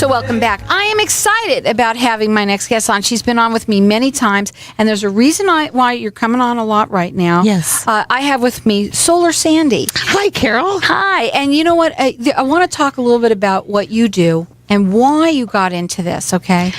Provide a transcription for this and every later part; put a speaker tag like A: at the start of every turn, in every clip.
A: So welcome back. I am excited about having my next guest on. She's been on with me many times, and there's a reason why you're coming on a lot right now.
B: Yes.
A: I have with me Solar Sandy.
B: Hi, Carol.
A: Hi. And you know what? I want to talk a little bit about what you do and why you got into this, okay?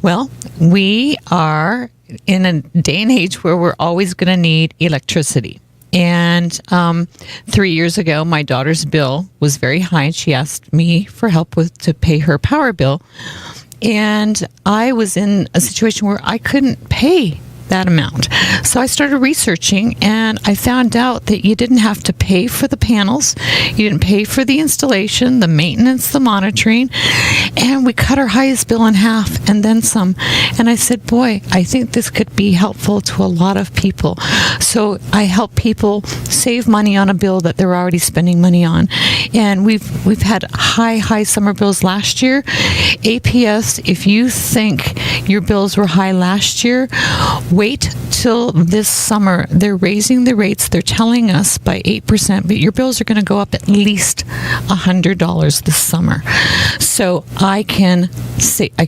B: Well, we are in a day and age where we're always going to need electricity. And 3 years ago, my daughter's bill was very high, and she asked me for help to pay her power bill. And I was in a situation where I couldn't pay that amount. So I started researching, and I found out that you didn't have to pay for the panels. You didn't pay for the installation, the maintenance, the monitoring. And we cut our highest bill in half and then some. And I said, boy, I think this could be helpful to a lot of people. So I help people save money on a bill that they're already spending money on. And we've had high summer bills last year. APS, if you think your bills were high last year, wait till this summer. They're raising the rates. They're telling us by 8%, but your bills are going to go up at least $100 this summer. So I can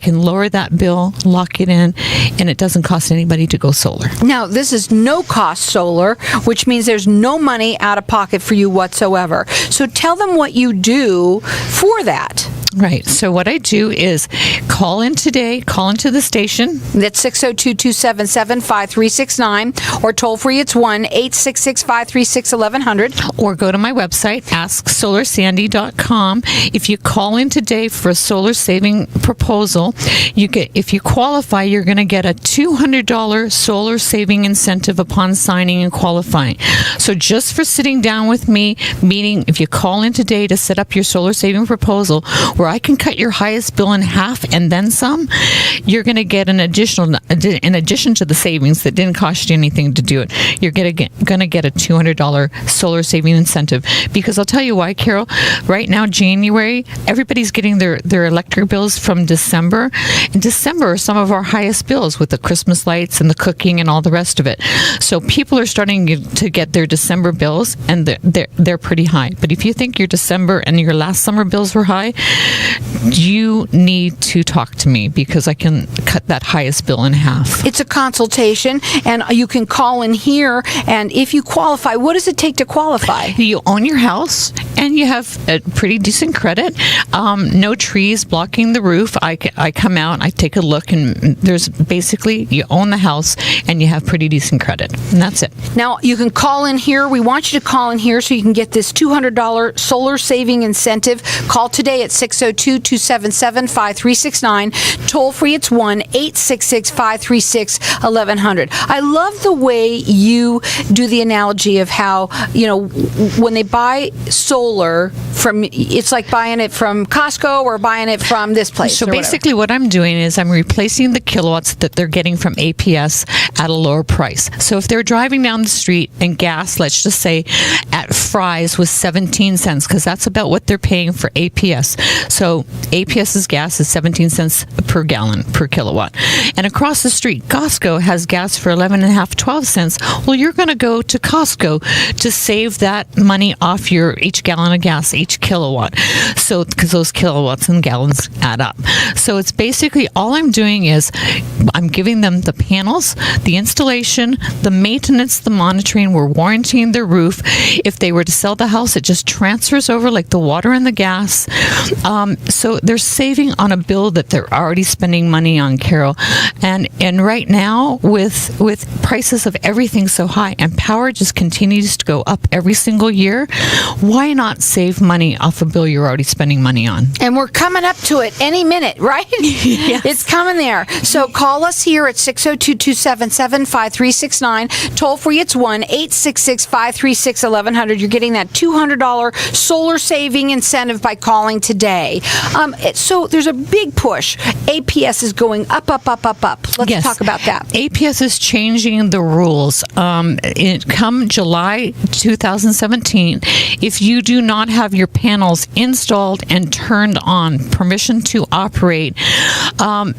B: lower that bill, lock it in, and it doesn't cost anybody to go solar.
A: Now, this is no-cost solar, which means there's no money out of pocket for you whatsoever. So tell them what you do for that.
B: Right. So what I do is call in today, call into the station.
A: That's 602-277-5369, or toll free, it's 1-866-536-1100.
B: Or go to my website, asksolarsandy.com. If you call in today for a solar saving proposal, if you qualify, you're going to get a $200 solar saving incentive upon signing and qualifying. So just for sitting down with me, meaning if you call in today to set up your solar saving proposal, where I can cut your highest bill in half and then some, you're going to get in addition to the savings that didn't cost you anything to do it, you're going to get a $200 solar saving incentive. Because I'll tell you why, Carol, right now, January, everybody's getting their electric bills from December. And December are some of our highest bills with the Christmas lights and the cooking and all the rest of it. So people are starting to get their December bills, and they're pretty high. But if you think your December and your last summer bills were high, you need to talk to me, because I can cut that highest bill in half.
A: It's a consultation, and you can call in here, and if you qualify, what does it take to qualify?
B: You own your house, and you have a pretty decent credit. No trees blocking the roof. I come out, I take a look, and there's basically, you own the house, and you have pretty decent credit, and that's it.
A: Now, you can call in here. We want you to call in here so you can get this $200 solar saving incentive. Call today at 602-277-5369. Toll free, it's 1-866-536-1100. I love the way you do the analogy of how, when they buy solar from, it's like buying it from Costco or buying it from this place.
B: So basically what I'm doing is I'm replacing the kilowatts that they're getting from APS at a lower price. So if they're driving down the street and gas, let's just say at Fry's was 17 cents, because that's about what they're paying for APS. So APS's gas is 17 cents per gallon per kilowatt. And across the street, Costco has gas for 11.5, 12 cents. Well, you're going to go to Costco to save that money off your each gallon of gas, each kilowatt. So, because those kilowatts and gallons add up. So it's basically, all I'm doing is I'm giving them the panels, the installation, the maintenance, the monitoring. We're warranting their roof. If they were to sell the house, it just transfers over like the water and the gas. So they're saving on a bill that they're already spending money on, Carol. And right now, with prices of everything so high, and power just continues to go up every single year, why not save money off a bill you're already spending money on?
A: And we're coming up to it any minute, right?
B: Yes.
A: It's coming there. So call us here at 602-277-5369. Toll free, it's 1-866-536-1100. You're getting that $200 solar saving incentive by calling today. So there's a big push. APS is going up. Let's talk about that.
B: APS is changing the rules. Come July 2017, if you do not have your panels installed and turned on, permission to operate,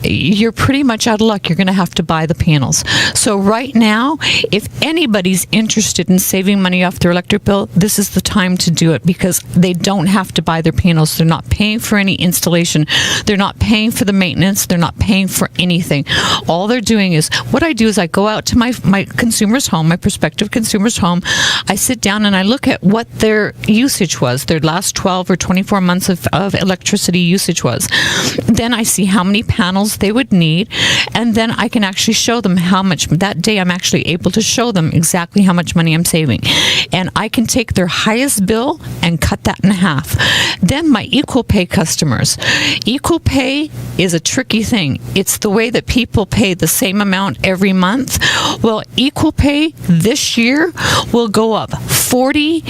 B: you're pretty much out of luck. You're going to have to buy the panels. So right now, if anybody's interested in saving money off their electric bill, this is the time to do it, because they don't have to buy their panels. They're not paying for any installation installation. They're not paying for the maintenance. They're not paying for anything. All they're doing is, what I do is I go out to my consumer's home, my prospective consumer's home. I sit down and I look at what their usage was, their last 12 or 24 months of electricity usage was. Then I see how many panels they would need, and then I can actually show them how much. That day I'm actually able to show them exactly how much money I'm saving. And I can take their highest bill and cut that in half. Then my equal pay customers. Equal pay is a tricky thing. It's the way that people pay the same amount every month. Well, equal pay this year will go up 40,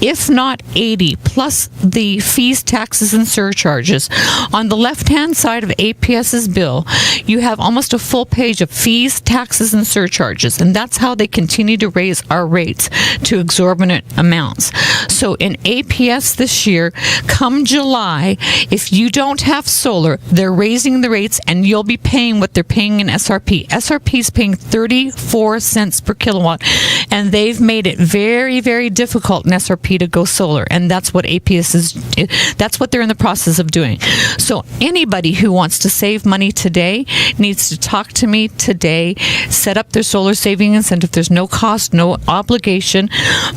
B: if not 80, plus the fees, taxes, and surcharges. On the left-hand side of APS's bill, you have almost a full page of fees, taxes, and surcharges, and that's how they continue to raise our rates to exorbitant amounts. So in APS this year, come July, if you don't have solar, they're raising the rates, and you'll be paying what they're paying in SRP. SRP is paying 34 cents per kilowatt, and they've made it very, very difficult in SRP to go solar, and that's what APS is, that's what they're in the process of doing. So anybody who wants to save money today needs to talk to me today, set up their solar saving incentive. There's no cost, no obligation.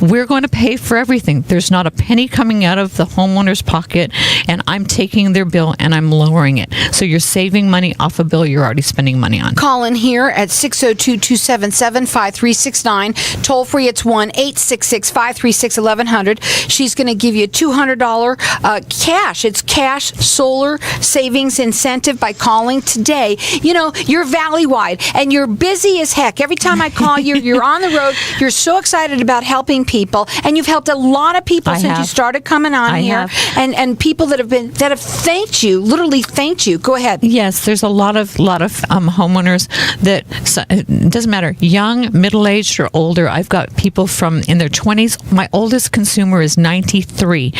B: We're going to pay for everything. There's not a penny coming out of the homeowner's pocket, and I'm taking their bill and I'm lowering it. So you're saving money off a bill you're already spending money on.
A: Call in here at 602-277-5369. Toll free, it's 1-866-536-1100. She's going to give you a $200 cash. It's cash solar savings incentive by calling today. You know, you're valley-wide and you're busy as heck. Every time I call you, you're on the road. You're so excited about helping people, and you've helped a lot of people since you started coming on here. And people that have thanked you, literally thanked you. Go ahead.
B: Yes, there's a lot of homeowners that, it doesn't matter, young, middle-aged, or older. I've got people from in their 20s. My oldest consumer is 93,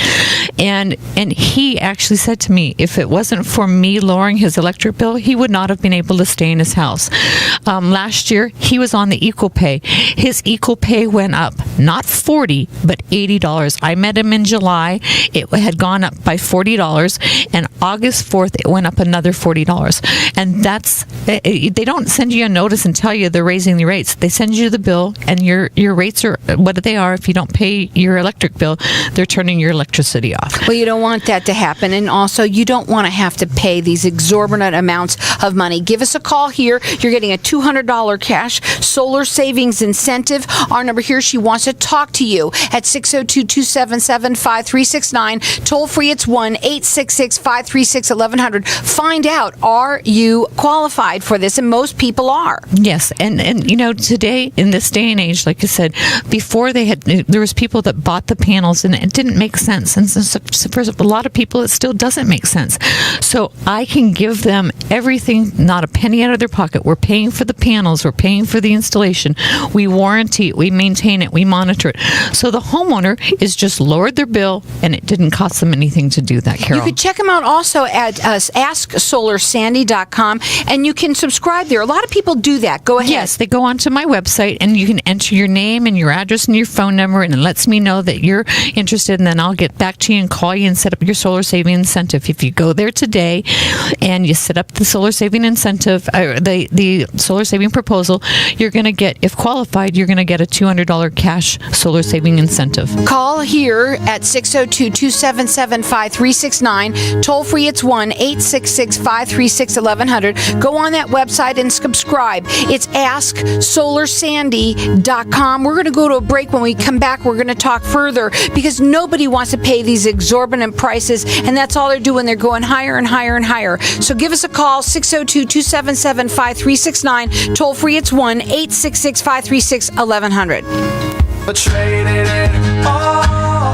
B: and he actually said to me, if it wasn't for me lowering his electric bill, he would not have been able to stay in his house. Last year, he was on the equal pay. His equal pay went up, not $40, but $80. I met him in July. It had gone up by $40, and August 4th, it went up another $40. And that's, they don't send you a notice and tell you they're raising the rates. They send you the bill, and your rates are what they are. If you don't pay your electric bill, they're turning your electricity off.
A: Well, you don't want that to happen, and also you don't want to have to pay these exorbitant amounts of money. Give us a call here. You're getting a $200 cash solar savings incentive. Our number here, she wants to talk to you at 602-277-5369. Toll free, it's 1-866-536-1100. Find out, are you qualified for this? And most people are.
B: Yes, and you know, today, in this day and age, like I said, before there was people that bought the panels and it didn't make sense. And so for a lot of people, it still doesn't make sense. So I can give them everything, not a penny out of their pocket. We're paying for the panels. We're paying for the installation. We warranty it. We maintain it. We monitor it. So the homeowner is just lowered their bill, and it didn't cost them anything to do that, Carol.
A: You could check them out also at AskSolarSandy.com, and you can subscribe there. A lot of people do that. Go ahead.
B: Yes, they go onto my website, and you can enter your name and your address and your phone number, and it lets me know that you're interested, and then I'll get back to you and call you and set up your solar saving incentive. If you go there today and you set up the solar saving incentive, the solar saving proposal, you're going to get, if qualified, you're going to get a $200 cash solar saving incentive.
A: Call here at 602-277-5369. Toll free, it's 1-866-536-1100. Go on that website and subscribe. It's AskSolarSandy.com. We're going to go to a break. When we come back, we're going to talk further, because nobody wants to pay these exorbitant prices, and that's all they're doing. They're going higher and higher and higher. So give us a call, 602-277-5369. Toll free, it's 1-866-536-1100.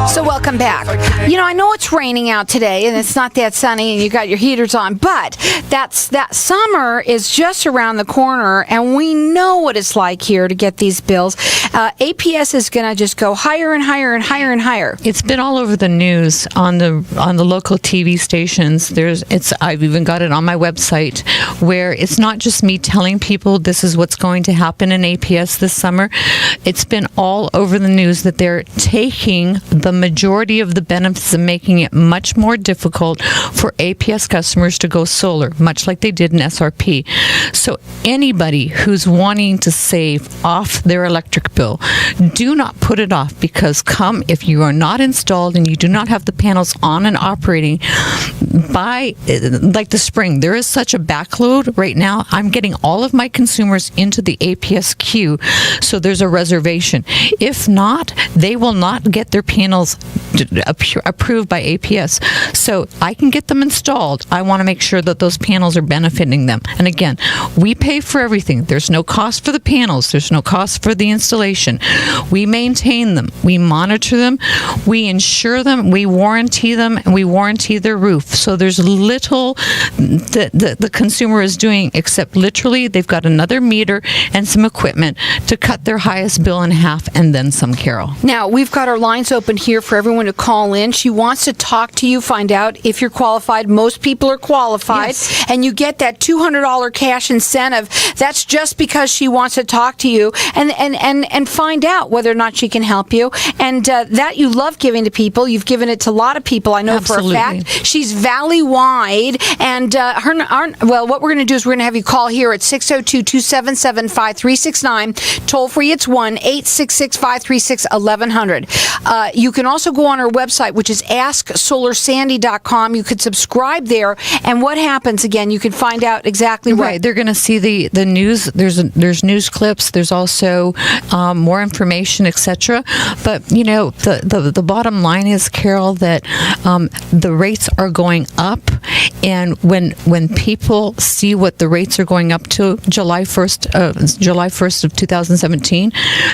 A: So welcome back. You know, I know it's raining out today and it's not that sunny and you got your heaters on, but that summer is just around the corner, and we know what it's like here to get these bills. APS is going to just go higher and higher and higher and higher.
B: It's been all over the news on the local TV stations. I've even got it on my website, where it's not just me telling people this is what's going to happen in APS this summer. It's been all over the news that they're taking the majority of the benefits of making it much more difficult for APS customers to go solar, much like they did in SRP. So anybody who's wanting to save off their electric bill, do not put it off, because if you are not installed and you do not have the panels on and operating by like the spring, there is such a backload right now. I'm getting all of my consumers into the APS queue, so there's a reservation. If not, they will not get their panels approved by APS. So I can get them installed. I want to make sure that those panels are benefiting them. And again, we pay for everything. There's no cost for the panels. There's no cost for the installation. We maintain them. We monitor them. We insure them. We warranty them, and we warranty their roof. So there's little that the consumer is doing, except literally they've got another meter and some equipment to cut their highest bill in half, and then some, Carol.
A: Now, we've got our lines open here for everyone to call in. She wants to talk to you, find out if you're qualified. Most people are qualified.
B: Yes.
A: And you get that $200 cash incentive. That's just because she wants to talk to you and find out whether or not she can help you. And that you love giving to people. You've given it to a lot of people, I know.
B: Absolutely.
A: For a fact. She's valley-wide. And what we're going to do is we're going to have you call here at 602-277-5369. Toll free, it's 1-866-536-1100. You can also go on our website, which is AskSolarSandy.com. You could subscribe there, and what happens again? You can find out exactly what.
B: Right, they're going to see the news. There's news clips. There's also more information, etc. But the bottom line is, Carol, that the rates are going up, and when people see what the rates are going up to July 1st of 2017,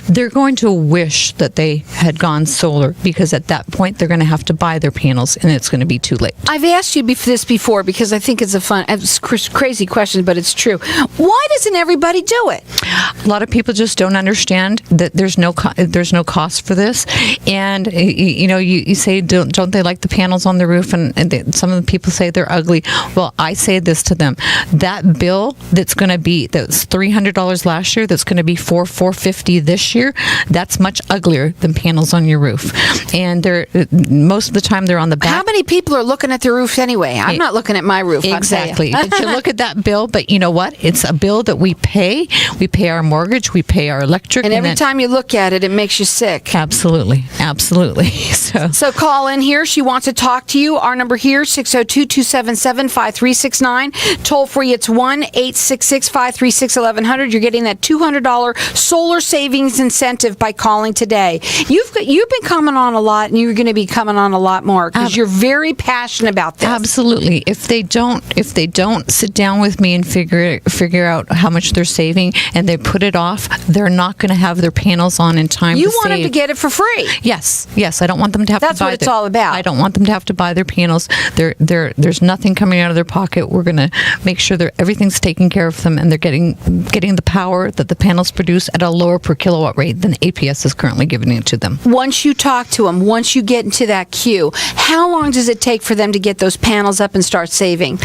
B: they're going to wish that they had gone solar, because at that point they're going to have to buy their panels, and it's going to be too late.
A: I've asked you this before because I think it's it's crazy question, but it's true. Why doesn't everybody do it?
B: A lot of people just don't understand that there's no cost for this, and you say don't they like the panels on the roof, and some of the people say they're ugly. Well, I say this to them: that bill that's $300 last year, that's going to be $450 this year, that's much uglier than panels on your roof. And most of the time they're on the back.
A: How many people are looking at their roofs anyway? I'm not looking at my roof.
B: Exactly. But you look at that bill, but you know what? It's a bill that we pay. We pay our mortgage. We pay our electric.
A: And every time you look at it, it makes you sick.
B: Absolutely. So
A: call in here. She wants to talk to you. Our number here, 602-277-5369. Toll free, it's 1-866-536-1100. You're getting that $200 solar savings incentive by calling today. You've been coming on a lot, and you're going to be coming on a lot more, because you're very passionate about this.
B: Absolutely. If they don't sit down with me and figure out how much they're saving, and they put it off, they're not going to have their panels on in time.
A: You want them to get it for free.
B: Yes. I don't want them to have
A: That's
B: to buy.
A: That's what it's all about.
B: I don't want them to have to buy their panels. There's nothing coming out of their pocket. We're going to make sure that everything's taken care of them, and they're getting the power that the panels produce at a lower per kilowatt rate than APS is currently giving it to them.
A: Once you talk to them, once you get into that queue, how long does it take for them to get those panels up and start saving?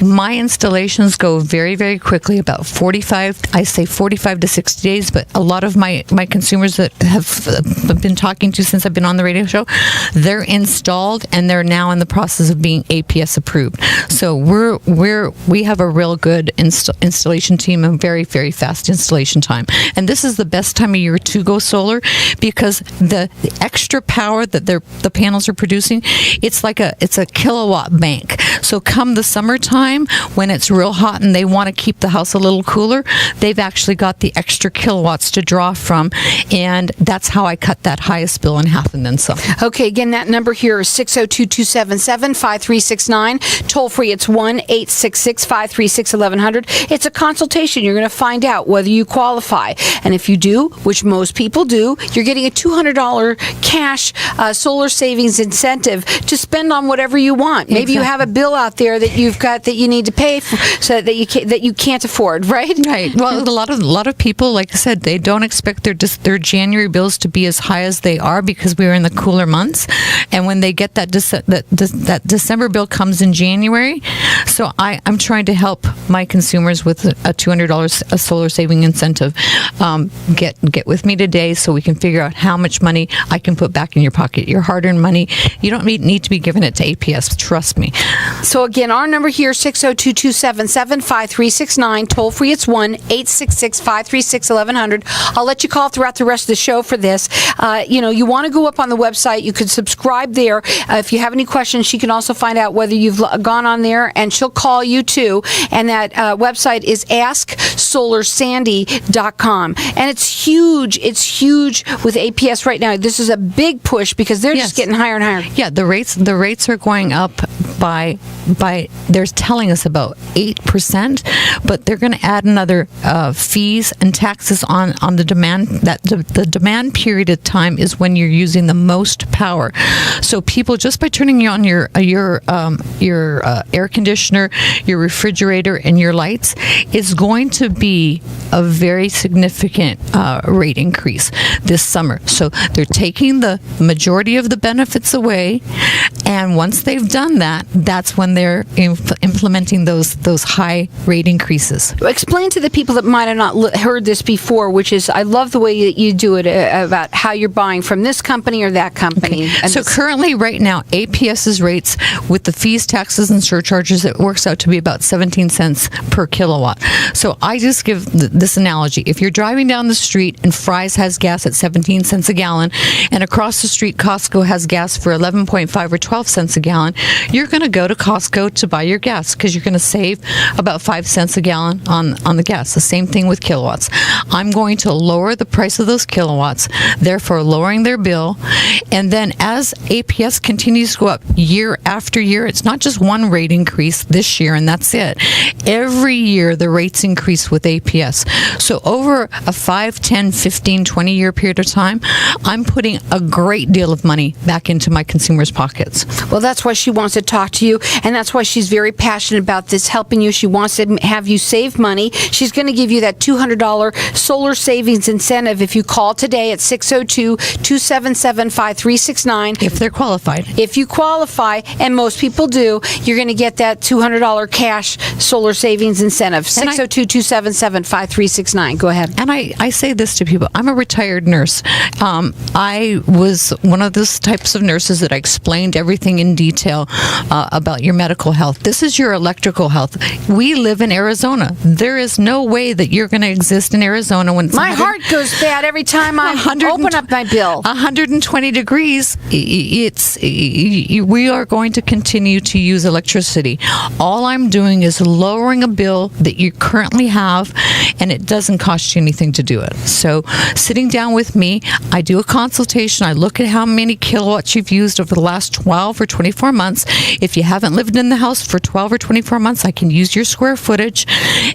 B: My installations go very, very quickly, about 45 to 60 days, but a lot of my consumers that have been talking to since I've been on the radio show, they're installed, and they're now in the process of being APS approved. So we have a real good installation team, and very, very fast installation time. And this is the best time of year to go solar, because the extra power that the panels are producing, it's a kilowatt bank. So come the summertime, when it's real hot and they want to keep the house a little cooler, they've actually got the extra kilowatts to draw from, and that's how I cut that highest bill in half, and then some.
A: Okay, again, that number here is 602-277-5369. Toll free, it's 1-866-536-1100. It's a consultation. You're going to find out whether you qualify. And if you do, which most people do, you're getting a $200 cash solar savings incentive to spend on whatever you want. Maybe you have a bill out there that you've got that you need to pay for, so that you can't afford, right?
B: Right. Well, a lot of people, like I said, they don't expect their January bills to be as high as they are, because we are in the cooler months, and when they get that December bill comes in January, so So I'm trying to help my consumers with a $200 a solar saving incentive. Get with me today so we can figure out how much money I can put back in your pocket. Your hard-earned money. You don't need to be giving it to APS. Trust me.
A: So again, our number here, 602-277-5369. Toll free, it's 1-866-536-1100. I'll let you call throughout the rest of the show for this. You want to go up on the website. You can subscribe there. If you have any questions, she can also find out whether you've gone on there, and she'll call you too. And that website is AskSolarSandy.com. And it's huge. It's huge with APS right now. This is a big push because they're just getting higher and higher.
B: Yeah, the rates are going up by they're telling us about 8%, but they're going to add another fees and taxes on the demand. That the demand period of time is when you're using the most power. So people, just by turning on your air conditioner, your refrigerator, and your lights, is going to be a very significant rate increase this summer. So they're taking the majority of the benefits away, and once they've done that, that's when they're implementing those high rate increases.
A: Explain to the people that might have not heard this before, which is, I love the way that you do it about how you're buying from this company or that company.
B: Okay. So currently, right now, APS's rates with the fees, taxes, and surcharges, it works out to be about 17 cents per kilowatt. So I just give this analogy. If you're driving down the street and Fry's has gas at 17 cents a gallon, and across the street Costco has gas for 11.5 or 12 cents a gallon, you're going to go to Costco to buy your gas because you're going to save about 5 cents a gallon on the gas. The same thing with kilowatts. I'm going to lower the price of those kilowatts, therefore lowering their bill. And then as APS continues to go up year after year, it's not just one rate increase this year and that's it. Every year the rates increase with APS. So over a 5, 10, 15, 20 year period of time, I'm putting a great deal of money back into my consumers' pockets.
A: Well, that's why she wants to talk to you, and that's why she's very passionate about this, helping you. She wants to have you save money. She's going to give you that $200 solar savings incentive if you call today at 602-277-5369.
B: If they're qualified.
A: If you qualify, and most people do, you're going to get that $200 cash solar savings incentive. 602-277-5369. Go ahead.
B: And I say this to people. I'm a retired nurse. I was one of those types of nurses that I explained everything in detail about your medical health. This is your electrical health. We live in Arizona. There is no way that you're going to exist in Arizona when it's
A: my heart goes bad every time I open up my bill.
B: 120 degrees. We are going to continue to use electricity. All I'm doing is lowering a bill that you currently have, and it doesn't cost you anything to do it. So sitting down with me, I do a consultation. I look at how many kilowatts you've used over the last 12 or 24 months. If you haven't lived in the house for 12 or 24 months, I can use your square footage,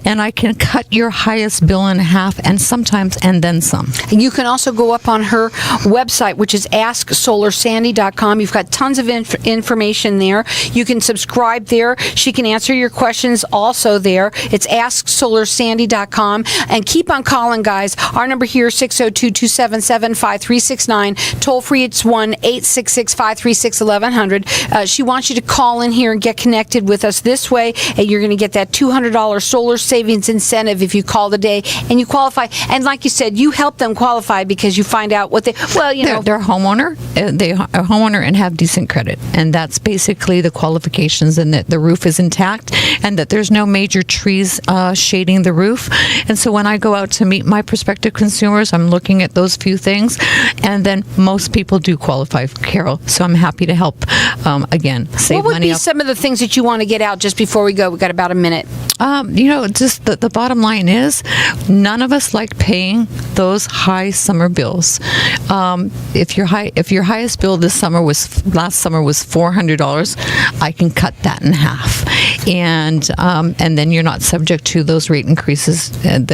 B: and I can cut your highest bill in half, and sometimes and then some.
A: You can also go up on her website, which is AskSolarSandy.com. You've got tons of information there. You can subscribe there. She can answer your questions also there. It's AskSolarSandy.com. And keep on calling, guys. Our number here is 602-277-5369. Toll free, it's 1-866-536-1100. She wants you to call in here and get connected with us this way, and you're going to get that $200 solar savings incentive if you call today and you qualify. And like you said, you help them qualify because you find out what they're
B: a homeowner. They're a homeowner and have decent credit, and that's basically the qualifications. And that the roof is intact, and that there's no major trees shading the roof. And so when I go out to meet my prospective consumers, I'm looking at those few things, and then most people do qualify, Carol. So I'm happy to help. Again, save money.
A: What would be some of the things that you want to get out just before we go? We've got about a minute.
B: Just the bottom line is, none of us like paying those high summer bills. If your highest bill last summer was $400, I can cut that in half, and then you're not subject to those rate increases that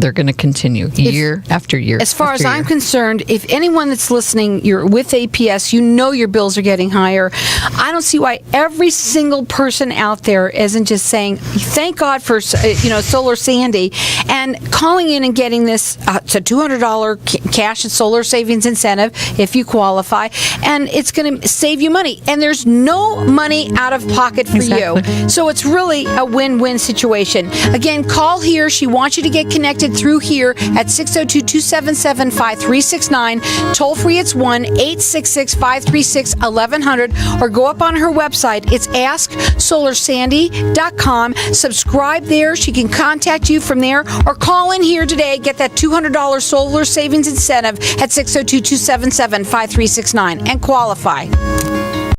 B: they're going to continue year after year.
A: As far as I'm concerned, if anyone that's listening, you're with APS, your bills are getting higher. I don't see why every single person out there isn't just saying, thank God for Solar Sandy, and calling in and getting this. It's a $200 cash and solar savings incentive if you qualify, and it's going to save you money. And there's no money out of pocket for you. So it's really a win-win situation. Again, call here. She wants you to get connected through here at 602-277-5369. Toll free, it's 1-866-536-1100, or go up on her website. It's AskSolarSandy.com. Subscribe there. She can contact you from there, or call in here today. Get that $200 solar savings incentive at 602-277-5369 and qualify.